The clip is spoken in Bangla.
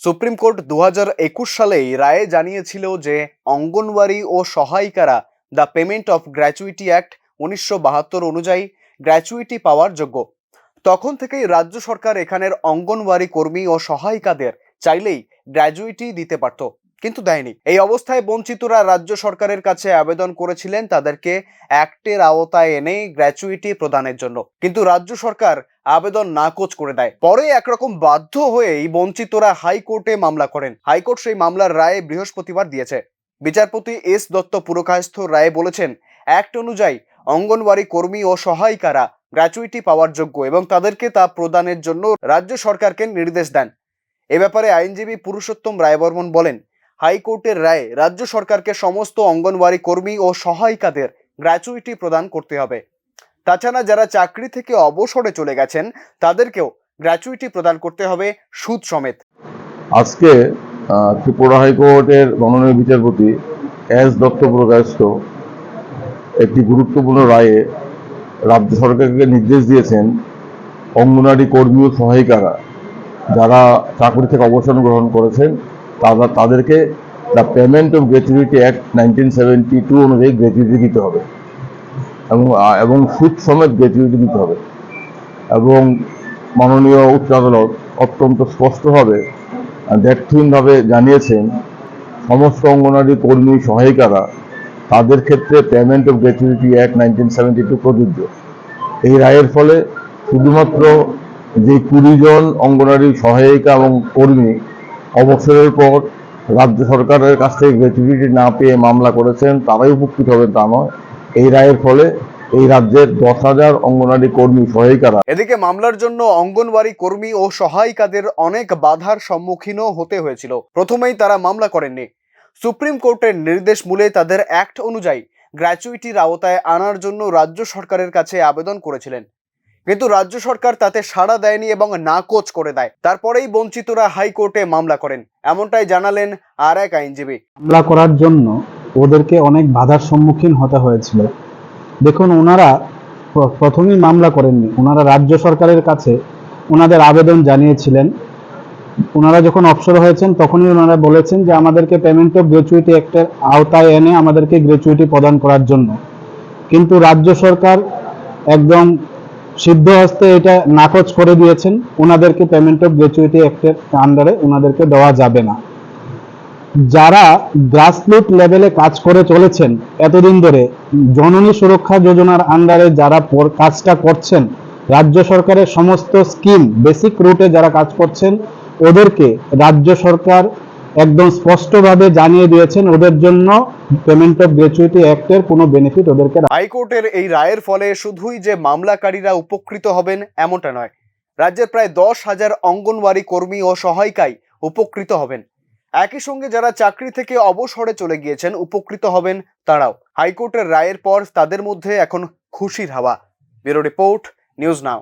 সুপ্রিম কোর্ট 2021 সালেই রায়ে জানিয়েছিল যে অঙ্গনওয়াড়ি ও সহায়িকারা the payment of gratuity act 1972 অনুযায়ী গ্র্যাচুইটি পাওয়ার যোগ্য। তখন থেকেই রাজ্য সরকার এখানের অঙ্গনওয়াড়ি কর্মী ও সহায়িকাদের চাইলেই গ্র্যাচুইটি দিতে পারত, কিন্তু দেয়নি। এই অবস্থায় বঞ্চিতরা রাজ্য সরকারের কাছে আবেদন করেছিলেন তাদেরকে অ্যাক্টের আওতায় এনে গ্র্যাচুইটি প্রদানের জন্য, কিন্তু রাজ্য সরকার আবেদন নাকচ করে দেয়। পরে একরকম বাধ্য হয়েই বঞ্চিতরা হাইকোর্টে মামলা করেন। হাইকোর্ট সেই মামলার রায় বৃহস্পতিবার দিয়েছে। বিচারপতি এস দত্ত পুরকায়স্থ রায়ে বলেছেন, অ্যাক্ট অনুযায়ী অঙ্গনওয়াড়ি কর্মী ও সহায়িকারা গ্র্যাচুইটি পাওয়ার যোগ্য এবং তাদেরকে তা প্রদানের জন্য রাজ্য সরকারকে নির্দেশ দেন। এ ব্যাপারে আইনজীবী পুরুষোত্তম রায়বর্মন বলেন, হাইকোর্টের রায়ে রাজ্য সরকারকে সমস্ত অঙ্গনওয়াড়ি কর্মী ও সহায়িকাদের গ্র্যাচুইটি প্রদান করতে হবে। তাছাড়া যারা চাকরি থেকে অবসরে চলে গেছেন তাদেরকেও গ্র্যাচুইটি প্রদান করতে হবে সুদ সমেত। আজকে ত্রিপুরা হাইকোর্টের মাননীয় বিচারপতি এস দত্ত পুরকায়স্থ একটি গুরুত্বপূর্ণ রায়ে রাজ্য সরকারকে নির্দেশ দিয়েছেন অঙ্গনওয়াড়ি কর্মী ও সহায়িকারা যারা চাকরি থেকে অবসর গ্রহণ করেছেন তাদেরকে the payment of gratuity act 1972 অনুযায়ী গ্র্যাচুইটি দিতে হবে এবং সুদ সমেত গ্র্যাচুইটি দিতে হবে। এবং মাননীয় উচ্চ আদালত অত্যন্ত স্পষ্টভাবে দ্ব্যর্থহীনভাবে জানিয়েছেন সমস্ত অঙ্গনওয়াড়ি কর্মী সহায়িকারা তাদের ক্ষেত্রে পেমেন্ট অফ গ্র্যাচুইটি অ্যাক্ট 1972 প্রযোজ্য। এই রায়ের ফলে শুধুমাত্র যে 20 জন অঙ্গনওয়াড়ি সহায়িকা এবং কর্মী অবসরের পর রাজ্য সরকারের কাছ থেকে গ্র্যাচুইটি না পেয়ে মামলা করেছেন তারাই উপকৃত হবেন তা নয়, এই রায়ের ফলে এই রাজ্যের 10,000 অঙ্গনওয়াড়ি কর্মী সহায়িকারা। এদিকে মামলার জন্য অঙ্গনওয়াড়ি কর্মী ও সহায়িকাদের অনেক বাধার সম্মুখীনও হতে হয়েছিল। প্রথমেই তারা মামলা করেননি। সুপ্রিম কোর্টের নির্দেশ মূলে তাদের অ্যাক্ট অনুযায়ী গ্র্যাচুইটির আওতায় আনার জন্য রাজ্য সরকারের কাছে আবেদন করেছিলেন, কিন্তু রাজ্য সরকার তাতে সাড়া দেয়নি এবং নাকচ করে দেয়। তারপরেই বঞ্চিতরা হাইকোর্টে মামলা করেন, এমনটাই জানালেন আর এক আইনজীবী। মামলা করার জন্য ওদেরকে অনেক বাধার সম্মুখীন হতে হয়েছিল। দেখুন, ওনারা প্রথমেই মামলা করেননি, ওনারা রাজ্য সরকারের কাছে ওনাদের আবেদন জানিয়েছিলেন। ওনারা যখন অবসর হয়েছেন তখনই ওনারা বলেছেন যে আমাদেরকে পেমেন্ট অফ গ্র্যাচুইটি অ্যাক্টের আওতায় এনে আমাদেরকে গ্র্যাচুইটি প্রদান করার জন্য, কিন্তু রাজ্য সরকার একদম সিদ্ধ হস্তে এটা নাকচ করে দিয়েছেন। ওনাদেরকে পেমেন্ট অফ গ্র্যাচুইটি অ্যাক্টের আন্ডারে ওনাদেরকে দেওয়া যাবে না। যারা গ্রাসরুট লেভেলে কাজ করে চলেছেন এতদিন ধরে, জননী সুরক্ষা যোজনার আন্ডারে যারা কাজটা করছেন, রাজ্য সরকারের সমস্ত স্কিম বেসিক রুটে যারা কাজ করছেন, ওদেরকে রাজ্য সরকার একদম স্পষ্টভাবে জানিয়ে দিয়েছেন ওদের জন্য পেমেন্ট অফ গ্র্যাচুইটি অ্যাক্টের কোনো বেনিফিট ওদেরকে। হাইকোর্টের এই রায়ের ফলে শুধুই যে মামলাকারীরা উপকৃত হবেন এমনটা নয়, রাজ্যের প্রায় 10,000 অঙ্গনওয়াড়ি কর্মী ও সহায়িকাই উপকৃত হবেন। একই সঙ্গে যারা চাকরি থেকে অবসরে চলে গিয়েছেন উপকৃত হবেন তারাও। হাইকোর্টের রায়ের পর তাদের মধ্যে এখন খুশির হাওয়া। Bureau report, news now.